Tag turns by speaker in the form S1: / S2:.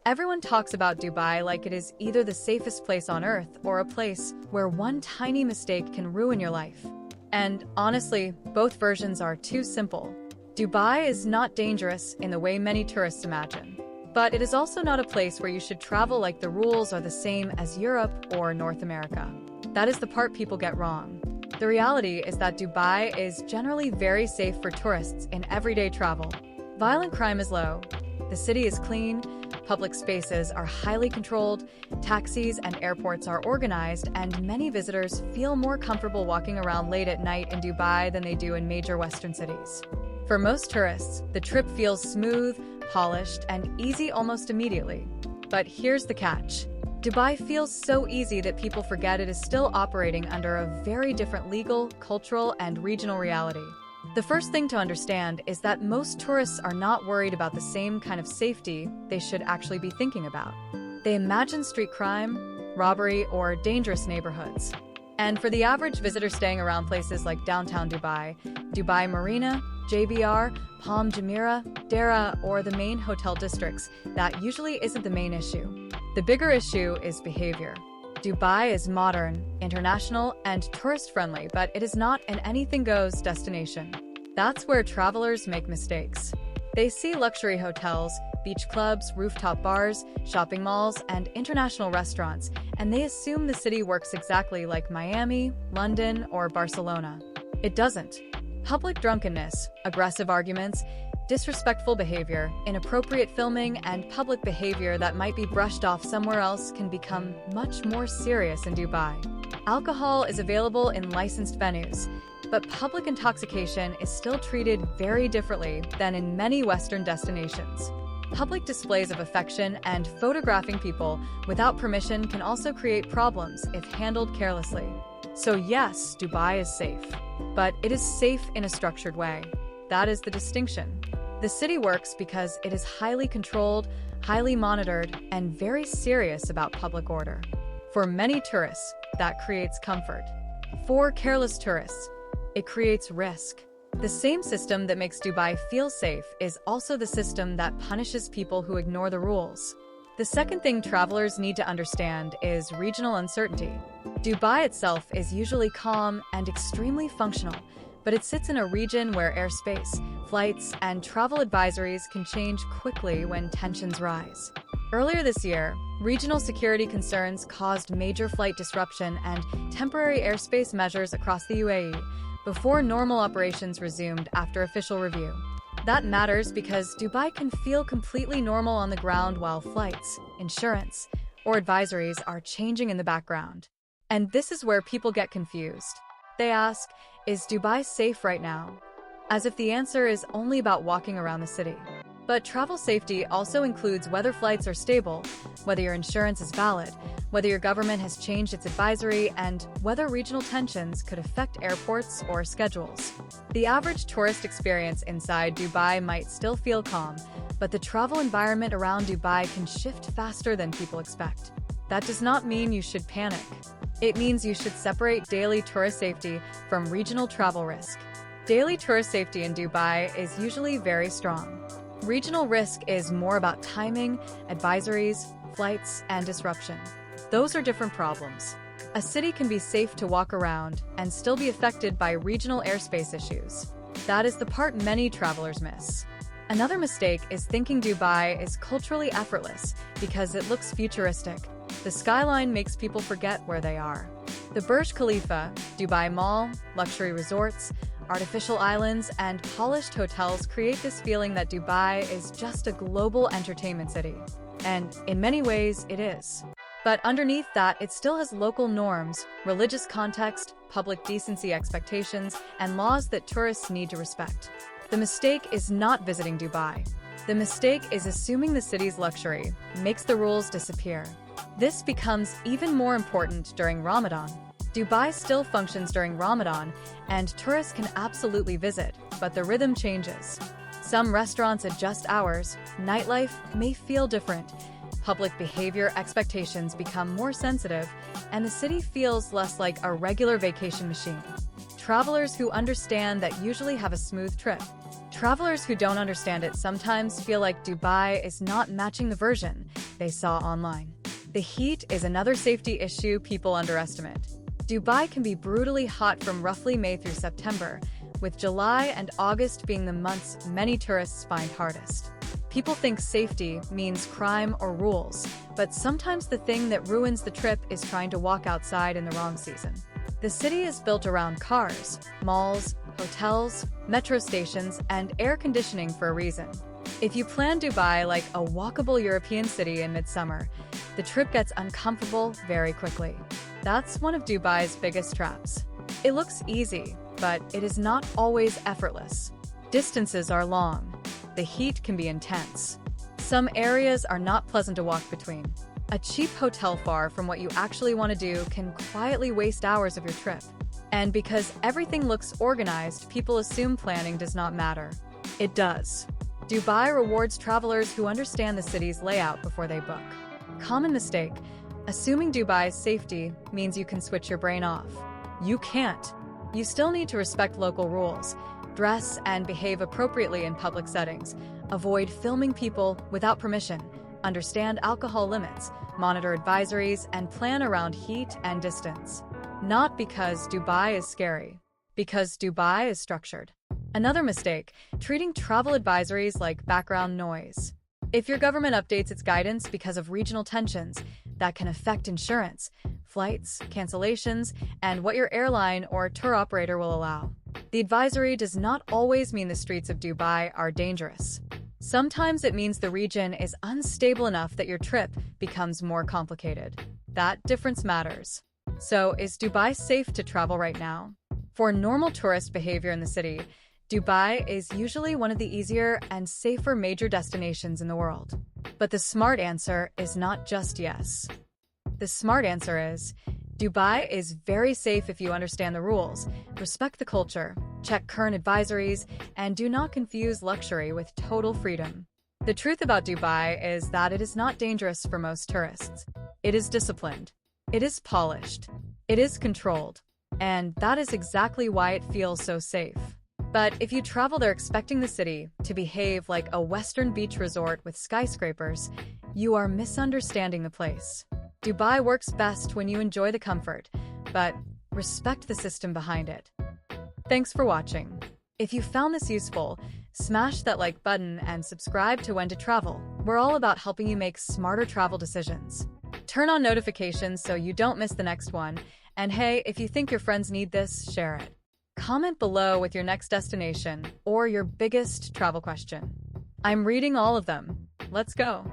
S1: Everyone talks about Dubai like it is either the safest place on earth or a place where one tiny mistake can ruin your life. And honestly, both versions are too simple. Dubai is not dangerous in the way many tourists imagine. But it is also not a place where you should travel like the rules are the same as Europe or North America. That is the part people get wrong. The reality is that Dubai is generally very safe for tourists in everyday travel. Violent crime is low. The city is clean. Public spaces are highly controlled, taxis and airports are organized, and many visitors feel more comfortable walking around late at night in Dubai than they do in major Western cities. For most tourists, the trip feels smooth, polished, and easy almost immediately. But here's the catch. Dubai feels so easy that people forget it is still operating under a very different legal, cultural, and regional reality. The first thing to understand is that most tourists are not worried about the same kind of safety they should actually be thinking about. They imagine street crime, robbery, or dangerous neighborhoods. And for the average visitor staying around places like downtown Dubai, Dubai Marina, JBR, Palm Jumeirah, Dera, or the main hotel districts, that usually isn't the main issue. The bigger issue is behavior. Dubai is modern, international, and tourist-friendly, but it is not an anything-goes destination. That's where travelers make mistakes. They see luxury hotels, beach clubs, rooftop bars, shopping malls, and international restaurants, and they assume the city works exactly like Miami, London, or Barcelona. It doesn't. Public drunkenness, aggressive arguments, disrespectful behavior, inappropriate filming, and public behavior that might be brushed off somewhere else can become much more serious in Dubai. Alcohol is available in licensed venues, but public intoxication is still treated very differently than in many Western destinations. Public displays of affection and photographing people without permission can also create problems if handled carelessly. So yes, Dubai is safe, but it is safe in a structured way. That is the distinction. The city works because it is highly controlled, highly monitored, and very serious about public order. For many tourists, that creates comfort. For careless tourists, it creates risk. The same system that makes Dubai feel safe is also the system that punishes people who ignore the rules. The second thing travelers need to understand is regional uncertainty. Dubai itself is usually calm and extremely functional, but it sits in a region where airspace, flights, and travel advisories can change quickly when tensions rise. Earlier this year, regional security concerns caused major flight disruption and temporary airspace measures across the UAE before normal operations resumed after official review. That matters because Dubai can feel completely normal on the ground while flights, insurance, or advisories are changing in the background. And this is where people get confused. They ask, is Dubai safe right now? As if the answer is only about walking around the city. But travel safety also includes whether flights are stable, whether your insurance is valid, whether your government has changed its advisory, and whether regional tensions could affect airports or schedules. The average tourist experience inside Dubai might still feel calm, but the travel environment around Dubai can shift faster than people expect. That does not mean you should panic. It means you should separate daily tourist safety from regional travel risk. Daily tourist safety in Dubai is usually very strong. Regional risk is more about timing, advisories, flights, and disruption. Those are different problems. A city can be safe to walk around and still be affected by regional airspace issues. That is the part many travelers miss. Another mistake is thinking Dubai is culturally effortless because it looks futuristic. The skyline makes people forget where they are. The Burj Khalifa, Dubai Mall, luxury resorts, artificial islands, and polished hotels create this feeling that Dubai is just a global entertainment city. And in many ways, it is. But underneath that, it still has local norms, religious context, public decency expectations, and laws that tourists need to respect. The mistake is not visiting Dubai. The mistake is assuming the city's luxury makes the rules disappear. This becomes even more important during Ramadan. Dubai still functions during Ramadan, and tourists can absolutely visit, but the rhythm changes. Some restaurants adjust hours, nightlife may feel different, public behavior expectations become more sensitive, and the city feels less like a regular vacation machine. Travelers who understand that usually have a smooth trip. Travelers who don't understand it sometimes feel like Dubai is not matching the version they saw online. The heat is another safety issue people underestimate. Dubai can be brutally hot from roughly May through September, with July and August being the months many tourists find hardest. People think safety means crime or rules, but sometimes the thing that ruins the trip is trying to walk outside in the wrong season. The city is built around cars, malls, hotels, metro stations, and air conditioning for a reason. If you plan Dubai like a walkable European city in midsummer, the trip gets uncomfortable very quickly. That's one of Dubai's biggest traps. It looks easy, but it is not always effortless. Distances are long. The heat can be intense. Some areas are not pleasant to walk between. A cheap hotel far from what you actually want to do can quietly waste hours of your trip. And because everything looks organized, people assume planning does not matter. It does. Dubai rewards travelers who understand the city's layout before they book. Common mistake: assuming Dubai's safety means you can switch your brain off. You can't. You still need to respect local rules, dress and behave appropriately in public settings, avoid filming people without permission, understand alcohol limits, monitor advisories, and plan around heat and distance. Not because Dubai is scary, because Dubai is structured. Another mistake: treating travel advisories like background noise. If your government updates its guidance because of regional tensions, that can affect insurance, flights, cancellations, and what your airline or tour operator will allow. The advisory does not always mean the streets of Dubai are dangerous. Sometimes it means the region is unstable enough that your trip becomes more complicated. That difference matters. So, is Dubai safe to travel right now? For normal tourist behavior in the city, Dubai is usually one of the easier and safer major destinations in the world. But the smart answer is not just yes. The smart answer is, Dubai is very safe if you understand the rules, respect the culture, check current advisories, and do not confuse luxury with total freedom. The truth about Dubai is that it is not dangerous for most tourists. It is disciplined. It is polished. It is controlled. And that is exactly why it feels so safe. But if you travel there expecting the city to behave like a Western beach resort with skyscrapers, you are misunderstanding the place. Dubai works best when you enjoy the comfort, but respect the system behind it. Thanks for watching. If you found this useful, smash that like button and subscribe to When to Travel. We're all about helping you make smarter travel decisions. Turn on notifications so you don't miss the next one. And hey, if you think your friends need this, share it. Comment below with your next destination or your biggest travel question. I'm reading all of them. Let's go.